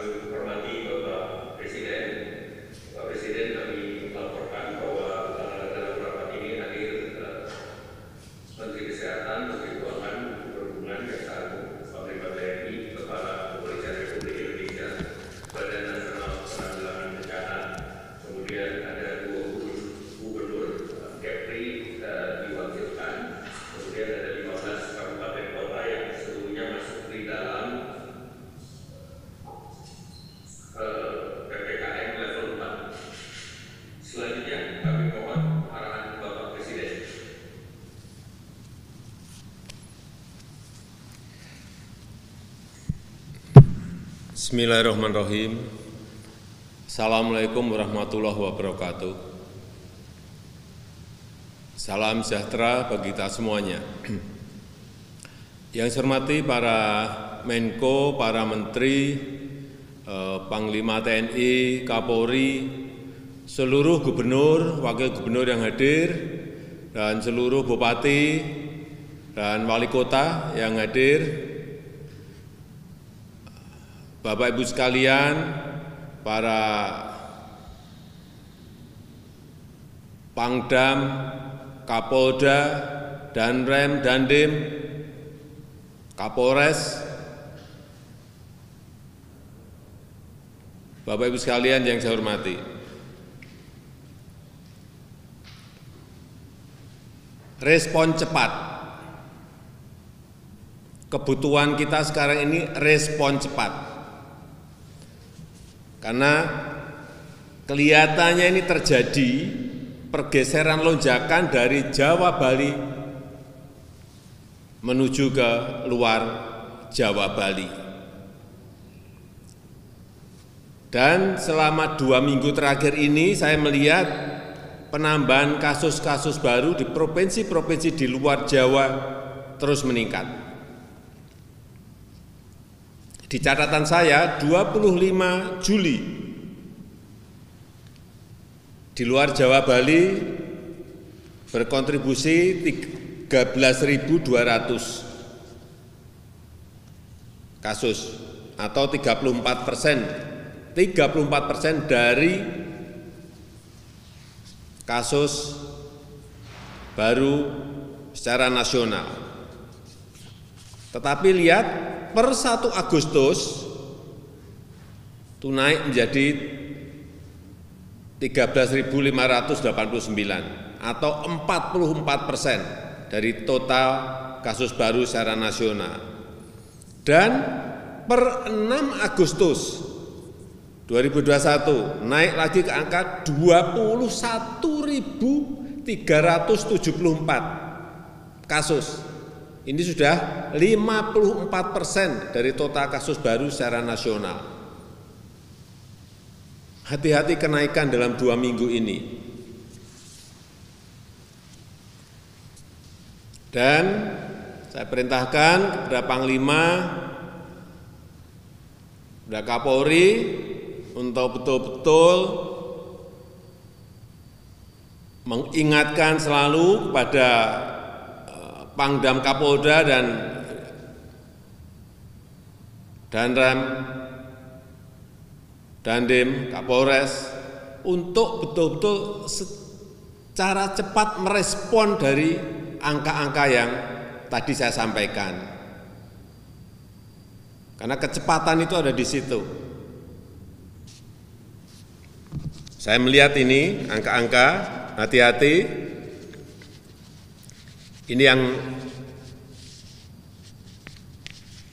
kami hormati Bapak Presiden. Bapak Presiden, kami melaporkan bahwa dalam rapat ini hadir Menteri Kesehatan, Menteri Keuangan, Perhubungan, Jaksa Panglima TNI, Kepala Kepolisian Republik Indonesia, Badan Nasional Penanggulangan Bencana, kemudian ada 2 gubernur, Kepri diwakilkan, kemudian ada 15 kabupaten kota yang seluruhnya masuk di dalam PPKM level 4. Selanjutnya kami mohon arahan Bapak Presiden. Bismillahirrahmanirrahim. Assalamualaikum warahmatullahi wabarakatuh. Salam sejahtera bagi kita semuanya. Yang saya hormati para Menko, para Menteri, Panglima TNI, Kapolri, seluruh gubernur, wakil gubernur yang hadir, dan seluruh bupati dan wali kota yang hadir, Bapak Ibu sekalian, para Pangdam, Kapolda, Danrem, Dandim, Kapolres, Bapak Ibu sekalian yang saya hormati. Respon cepat. Kebutuhan kita sekarang ini respon cepat. Karena kelihatannya ini terjadi pergeseran lonjakan dari Jawa Bali menuju ke luar Jawa Bali. Dan selama 2 minggu terakhir ini saya melihat penambahan kasus-kasus baru di provinsi-provinsi di luar Jawa terus meningkat. Di catatan saya 25 Juli di luar Jawa Bali berkontribusi 13.200 kasus atau 34% dari kasus baru secara nasional. Tetapi lihat per 1 Agustus itu naik menjadi 13.589 atau 44% dari total kasus baru secara nasional. Dan per 6 Agustus 2021 naik lagi ke angka 21.374 kasus. Ini sudah 54% dari total kasus baru secara nasional. Hati-hati kenaikan dalam 2 minggu ini. Dan saya perintahkan kepada Panglima, kepada Kapolri untuk betul-betul mengingatkan selalu kepada Pangdam Kapolda dan Danrem, Dandim, Kapolres untuk betul-betul secara cepat merespon dari angka-angka yang tadi saya sampaikan. Karena kecepatan itu ada di situ. Saya melihat ini angka-angka, hati-hati. Ini yang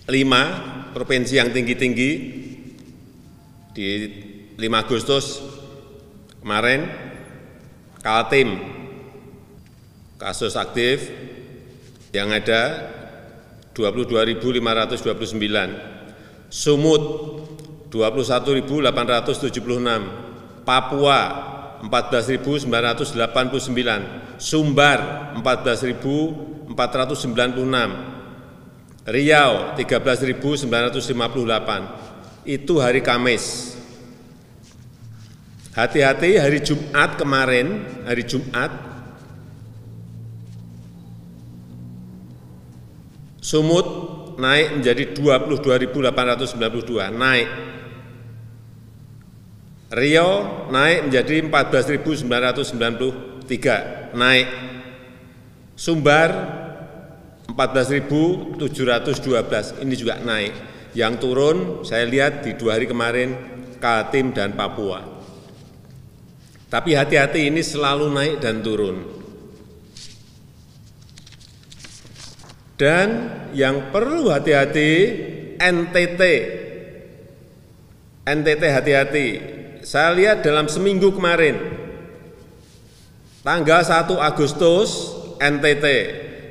5 provinsi yang tinggi-tinggi di 5 Agustus kemarin, Kaltim kasus aktif yang ada 22.529, Sumut 21.876, Papua 14.989, Sumbar 14.496, Riau 13.958. Itu hari Kamis. Hati-hati hari Jumat kemarin, hari Jumat Sumut naik menjadi 22.892, naik Riau naik menjadi 14.993, naik. Sumbar 14.712, ini juga naik. Yang turun saya lihat di 2 hari kemarin Kaltim dan Papua. Tapi hati-hati, ini selalu naik dan turun. Dan yang perlu hati-hati, NTT hati-hati. Saya lihat dalam seminggu kemarin, tanggal 1 Agustus NTT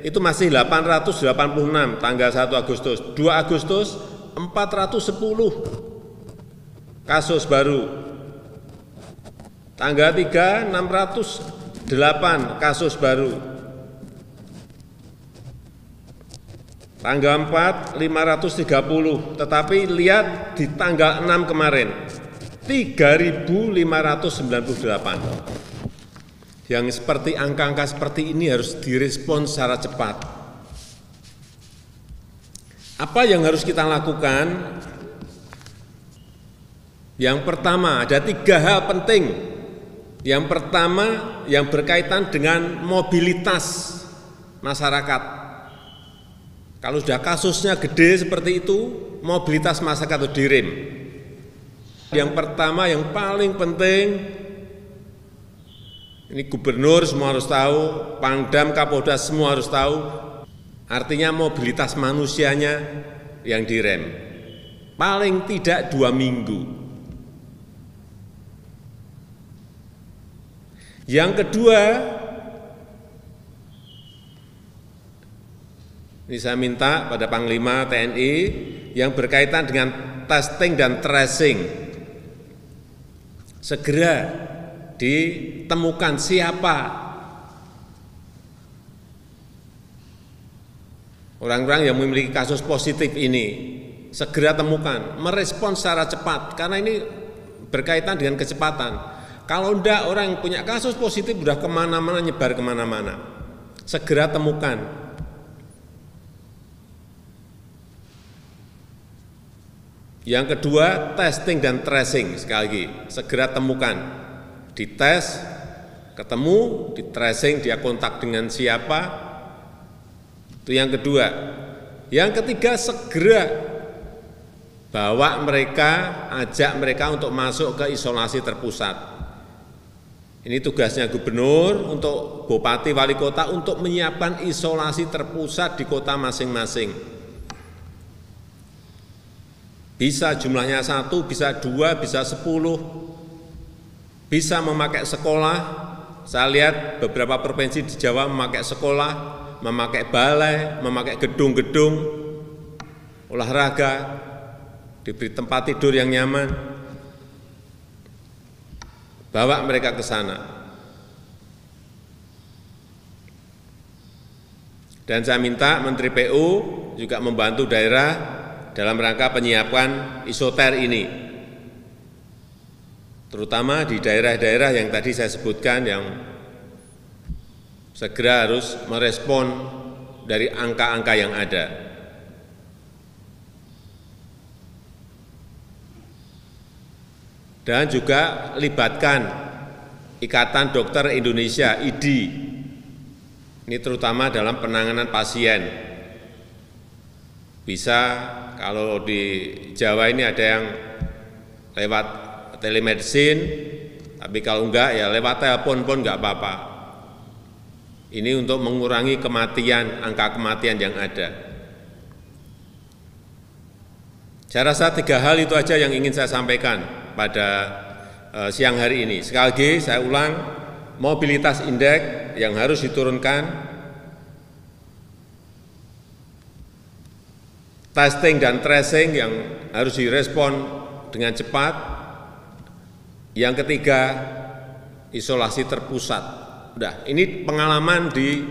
itu masih 886, tanggal 1 Agustus. 2 Agustus 410 kasus baru. Tanggal 3 608 kasus baru. Tanggal 4 530, tetapi lihat di tanggal 6 kemarin 3.598. Yang seperti angka-angka seperti ini harus direspon secara cepat. Apa yang harus kita lakukan? Yang pertama, ada 3 hal penting. Yang pertama, yang berkaitan dengan mobilitas masyarakat. Kalau sudah kasusnya gede seperti itu, mobilitas masyarakat itu direm. Yang pertama, yang paling penting, ini gubernur semua harus tahu, Pangdam, Kapolda semua harus tahu, artinya mobilitas manusianya yang direm. Paling tidak 2 minggu. Yang kedua, ini saya minta pada Panglima TNI yang berkaitan dengan testing dan tracing. Segera ditemukan siapa orang-orang yang memiliki kasus positif ini, segera temukan, merespons secara cepat, karena ini berkaitan dengan kecepatan. Kalau enggak, orang yang punya kasus positif sudah kemana-mana, nyebar kemana-mana. Segera temukan. Yang kedua, testing dan tracing, sekali lagi, segera temukan. Dites, ketemu, di tracing, dia kontak dengan siapa, itu yang kedua. Yang ketiga, segera bawa mereka, ajak mereka untuk masuk ke isolasi terpusat. Ini tugasnya gubernur, untuk bupati, wali kota, untuk menyiapkan isolasi terpusat di kota masing-masing. Bisa jumlahnya 1, bisa 2, bisa 10, bisa memakai sekolah. Saya lihat beberapa provinsi di Jawa memakai sekolah, memakai balai, memakai gedung-gedung olahraga, diberi tempat tidur yang nyaman. Bawa mereka ke sana. Dan saya minta Menteri PU juga membantu daerah dalam rangka penyiapan isoter ini. Terutama di daerah-daerah yang tadi saya sebutkan yang segera harus merespon dari angka-angka yang ada. Dan juga libatkan Ikatan Dokter Indonesia, IDI. Ini terutama dalam penanganan pasien. Bisa kalau di Jawa ini ada yang lewat telemedicine, tapi kalau enggak ya lewat telepon pun enggak apa-apa. Ini untuk mengurangi kematian, angka kematian yang ada. Saya rasa 3 hal itu aja yang ingin saya sampaikan pada siang hari ini. Sekali lagi saya ulang, mobilitas indeks yang harus diturunkan, testing dan tracing yang harus direspon dengan cepat. Yang ketiga, isolasi terpusat. Udah, ini pengalaman di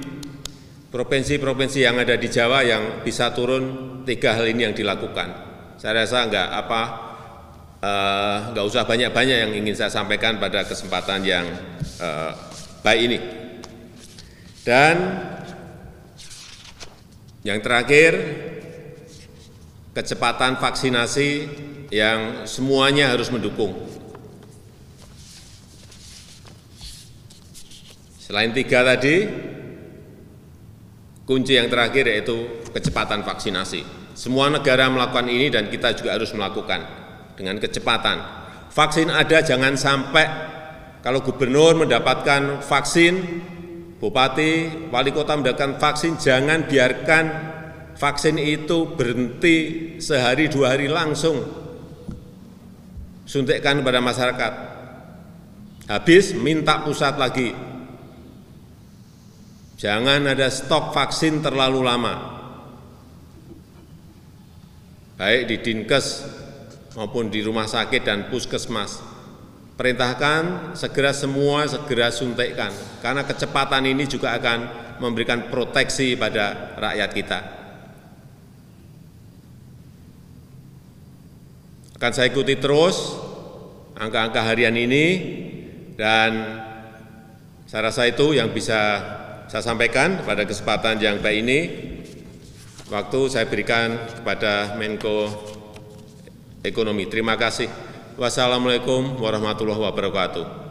provinsi-provinsi yang ada di Jawa yang bisa turun 3 hal ini yang dilakukan. Saya rasa nggak usah banyak-banyak yang ingin saya sampaikan pada kesempatan yang baik ini. Dan yang terakhir, kecepatan vaksinasi yang semuanya harus mendukung. Selain 3 tadi, kunci yang terakhir yaitu kecepatan vaksinasi. Semua negara melakukan ini dan kita juga harus melakukan dengan kecepatan. Vaksin ada, jangan sampai kalau gubernur mendapatkan vaksin, bupati, wali kota mendapatkan vaksin, jangan biarkan vaksin itu berhenti sehari 2 hari langsung suntikkan kepada masyarakat. Habis minta pusat lagi. Jangan ada stok vaksin terlalu lama. Baik di Dinkes maupun di rumah sakit dan puskesmas. Perintahkan segera suntikkan, karena kecepatan ini juga akan memberikan proteksi pada rakyat kita. Akan saya ikuti terus angka-angka harian ini, dan saya rasa itu yang bisa saya sampaikan pada kesempatan yang baik ini. Waktu saya berikan kepada Menko Ekonomi. Terima kasih. Wassalamualaikum warahmatullahi wabarakatuh.